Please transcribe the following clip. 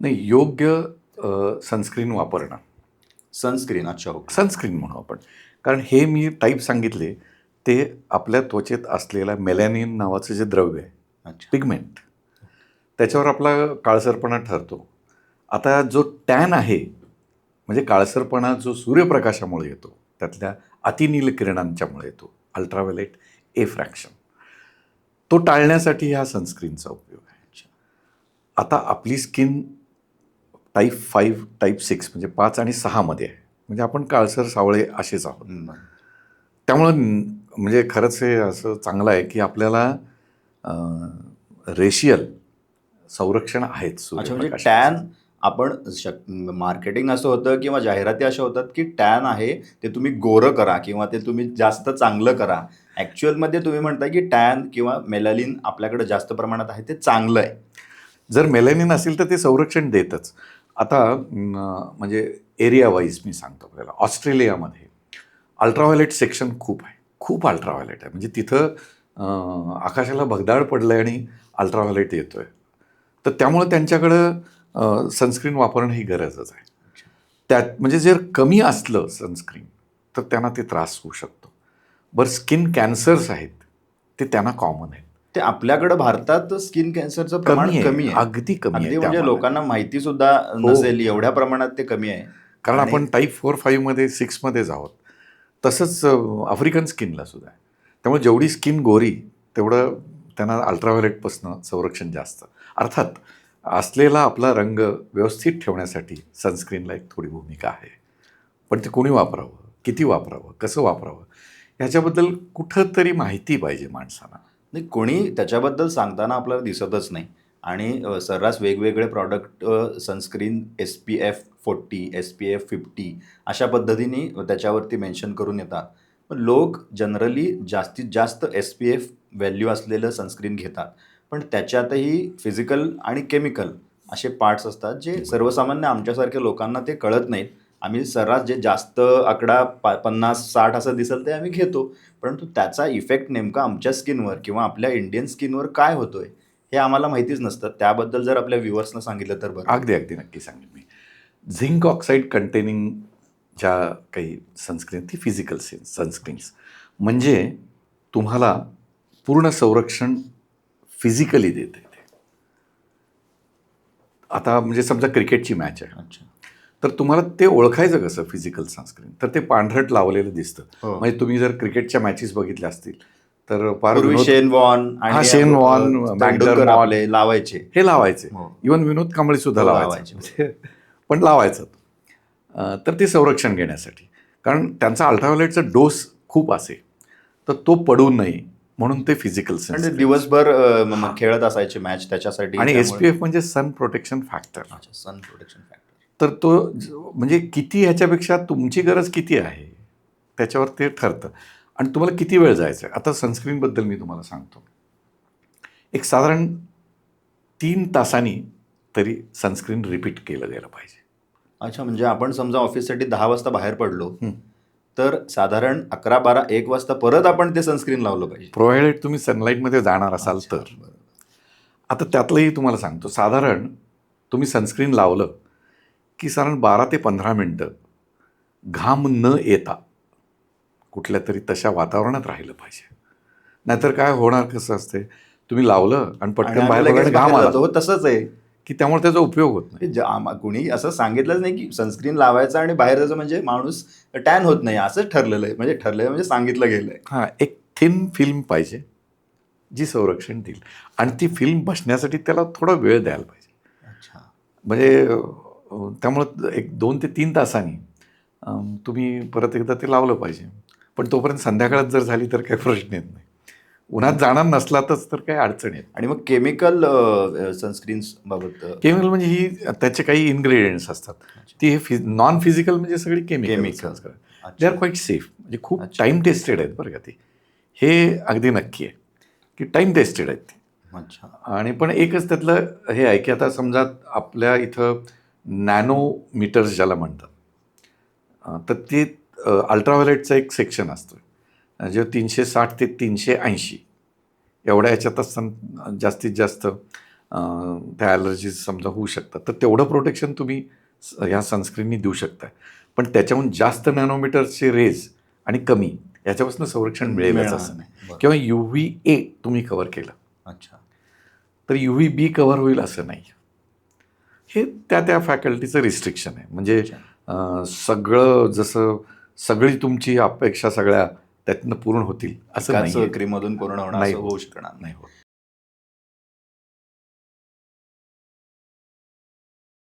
नाही, योग्य सनस्क्रीन वापरणं. सनस्क्रीन, अच्छा, ओके. सनस्क्रीन म्हणू आपण. कारण हे मी टाईप सांगितले, ते आपल्या त्वचेत असलेलं मेलॅनिन नावाचं जे द्रव्य आहे, अच्छा. पिगमेंट, त्याच्यावर आपला काळसरपणा ठरतो. आता जो टॅन आहे, म्हणजे काळसरपणा जो सूर्यप्रकाशामुळे येतो, त्यातल्या अतिनील किरणांच्यामुळे येतो, अल्ट्राव्हायोलेट ए फ्रॅक्शन, तो टाळण्यासाठी ह्या सनस्क्रीनचा उपयोग आहे. आता आपली स्किन टाईप 5, टाईप 6 म्हणजे 5 आणि 6 मध्ये आहे. म्हणजे आपण काळसर सावळे असेच आहोत. त्यामुळं म्हणजे खरंच हे असं चांगलं आहे की आपल्याला रेशियल संरक्षण आहेच अच्छा, म्हणजे सूर्यप्रकाशापासून. टॅन आपण मार्केटिंग असं होतं किंवा जाहिराती अशा होतात की टॅन आहे ते तुम्ही गोरं करा किंवा ते तुम्ही जास्त चांगलं करा. ॲक्च्युअलमध्ये तुम्ही म्हणताय की टॅन किंवा मेलानिन आपल्याकडे जास्त प्रमाणात आहे, ते चांगलं आहे. जर मेलॅनिन असेल तर ते संरक्षण देतच. आता म्हणजे एरिया वाईज मी सांगतो आपल्याला. ऑस्ट्रेलियामध्ये अल्ट्राव्हायोलेट सेक्शन खूप आहे, खूप अल्ट्राव्हायोलेट आहे. म्हणजे तिथं आकाशाला भगदाड पडलं आहे आणि अल्ट्राव्हायोलेट येतो आहे. तर त्यामुळं त्यांच्याकडं सनस्क्रीन वापरणं ही गरजच आहे. त्यात म्हणजे जर कमी असलं सनस्क्रीन तर त्यांना ते त्रास होऊ शकतो. बरं, स्किन कॅन्सर्स आहेत ते त्यांना कॉमन आहेत. ते आपल्याकडं भारतात स्किन कॅन्सरचं प्रमाण कमी आहे. अगदी कमी आहे अगदी म्हणजे त्यामानाने. लोकांना माहिती सुद्धा हो. नसेल एवढ्या प्रमाणात ते कमी आहे. कारण आणि आपण टाईप 4, 5 मध्ये 6 मध्येच आहोत. तसंच आफ्रिकन स्किनला सुद्धा आहे. त्यामुळे जेवढी स्किन गोरी तेवढं त्यांना अल्ट्राव्हायोलेटपासून संरक्षण जास्त. अर्थात असलेला आपला रंग व्यवस्थित ठेवण्यासाठी सनस्क्रीनला एक थोडी भूमिका आहे. पण ते कोणी वापरावं, किती वापरावं, कसं वापरावं, ह्याच्याबद्दल कुठंतरी माहिती पाहिजे माणसांना. नाही, कोणी त्याच्याबद्दल सांगताना आपल्याला दिसतच नाही. आणि सर्रास वेगवेगळे प्रॉडक्ट, सनस्क्रीन SPF 40, SPF 50 अशा पद्धतीने त्याच्यावरती मेन्शन करून येतात. पण लोक जनरली जास्तीत जास्त SPF व्हॅल्यू असलेलं सनस्क्रीन घेतात. पण त्याच्यातही फिजिकल आणि केमिकल असे पार्ट्स असतात जे सर्वसामान्य आमच्यासारख्या लोकांना ते कळत नाहीत. आम्ही सर्रास जे जास्त आकडा 50-60 असं दिसेल ते आम्ही घेतो. परंतु त्याचा इफेक्ट नेमका आमच्या स्किनवर किंवा आपल्या इंडियन स्किनवर काय होतोय हे आम्हाला माहितीच नसतं. त्याबद्दल जर आपल्या व्ह्युअर्सना सांगितलं तर बरं. अगदी अगदी नक्की सांगेन मी. झिंक ऑक्साईड कंटेनिंग ज्या काही सनस्क्रीन, ती फिजिकल सनस्क्रीन्स म्हणजे तुम्हाला पूर्ण संरक्षण फिजिकली देते. आता म्हणजे समजा क्रिकेटची मॅच आहे, अच्छा. तर तुम्हाला ते ओळखायचं कसं फिजिकल सनस्क्रीन? तर ते पांढरट लावलेलं दिसतं. हो. म्हणजे तुम्ही जर क्रिकेटच्या मॅचेस बघितल्या असतील तर फार पूर्वी विनोद, शेन वॉर्न हा, आणि शेन वॉर्न, तेंडुलकर मॅकडरमॉट आपले लावायचे. हे लावायचे. हो. इवन विनोद कांबळे सुद्धा हो, लावायचा. लावायचे. म्हणजे पण लावायचं. तर ते संरक्षण घेण्यासाठी. कारण त्यांचा अल्ट्राव्हायोलेटचा डोस खूप असेल तर तो पडू नये म्हणून ते फिजिकल आणि ते सनस्क्रीन. दिवसभर खेळत असायचे मॅच त्याच्यासाठी. आणि त्यामुळे SPF म्हणजे सन प्रोटेक्शन फॅक्टर. अच्छा, सन प्रोटेक्शन फॅक्टर. तर तो म्हणजे किती, ह्याच्यापेक्षा तुमची गरज किती आहे त्याच्यावर ते ठरतं. आणि तुम्हाला किती वेळ जायचं आहे. आता सनस्क्रीनबद्दल मी तुम्हाला सांगतो. एक साधारण 3 तासांनी तरी सनस्क्रीन रिपीट केलं गेलं पाहिजे. अच्छा, म्हणजे आपण समजा ऑफिससाठी 10 वाजता बाहेर पडलो तर साधारण 11, 12, 1 वाजता परत आपण ते सनस्क्रीन लावलं पाहिजे. प्रोव्हायडेड तुम्ही सनलाईटमध्ये जाणार असाल अच्छा, तर. बरोबर. आता त्यातलंही तुम्हाला सांगतो, साधारण तुम्ही सनस्क्रीन लावलं की साधारण 12 ते 15 मिनटं घाम न येता कुठल्या तरी तशा वातावरणात राहिलं पाहिजे. नाहीतर काय होणार, कसं असते, तुम्ही लावलं आणि आणि पटकन आम्ही बाहेर पडलं लगेच आणि घाम बाहेर आला जातो. हो, तसंच आहे. की त्यामुळे त्याचा उपयोग होत नाही. कुणी असं सांगितलंच नाही की सनस्क्रीन लावायचं आणि बाहेर जायचं म्हणजे माणूस टॅन होत नाही, असंच ठरलेलं आहे. म्हणजे ठरलेलं म्हणजे सांगितलं गेलंय. हां, एक थिन फिल्म पाहिजे जी संरक्षण देईल. आणि ती फिल्म बसण्यासाठी त्याला थोडा वेळ द्यायला पाहिजे. अच्छा. म्हणजे त्यामुळं एक 2 ते 3 तासांनी तुम्ही परत एकदा ते लावलं पाहिजे. पण तोपर्यंत संध्याकाळात जर झाली तर काही प्रश्न येत नाही. उन्हात जाणार नसलातच तर काही अडचण येत. आणि मग केमिकल सनस्क्रीन्स बाबत केमिकल म्हणजे ही त्याचे काही इन्ग्रेडियंट्स असतात. ती हे नॉन फिजिकल म्हणजे सगळी chemical. They are quite safe. म्हणजे खूप टाईम टेस्टेड आहेत बरं का ती. हे अगदी नक्की आहे की टाईम टेस्टेड आहेत ती. अच्छा. आणि पण एकच त्यातलं हे आहे की आता समजा आपल्या इथं नॅनोमीटर्स ज्याला म्हणतात, तर ते अल्ट्राव्हायोलेटचं एक सेक्शन असतं जे 360 ते 380 एवढ्या ह्याच्यात असताना जास्तीत जास्त त्या ॲलर्जीज समजा होऊ शकतात, तर तेवढं प्रोटेक्शन तुम्ही ह्या सनस्क्रीननी देऊ शकता. पण त्याच्याहून जास्त नॅनोमीटरचे रेज आणि कमी याच्यापासून संरक्षण मिळेलच मिळणार असं नाही. नाही. बरं. किंवा UVA तुम्ही कव्हर केलं अच्छा. तर UVB कव्हर होईल असं नाही. हे त्या फॅकल्टीचं रिस्ट्रिक्शन आहे. म्हणजे सगळं जसं सगळी तुमची अपेक्षा सगळ्या त्यातनं पूर्ण होतील असं एकाच नाही. क्रीममधून पूर्ण होणं नाही असं होत. होऊ शकणार नाही. नाही होत.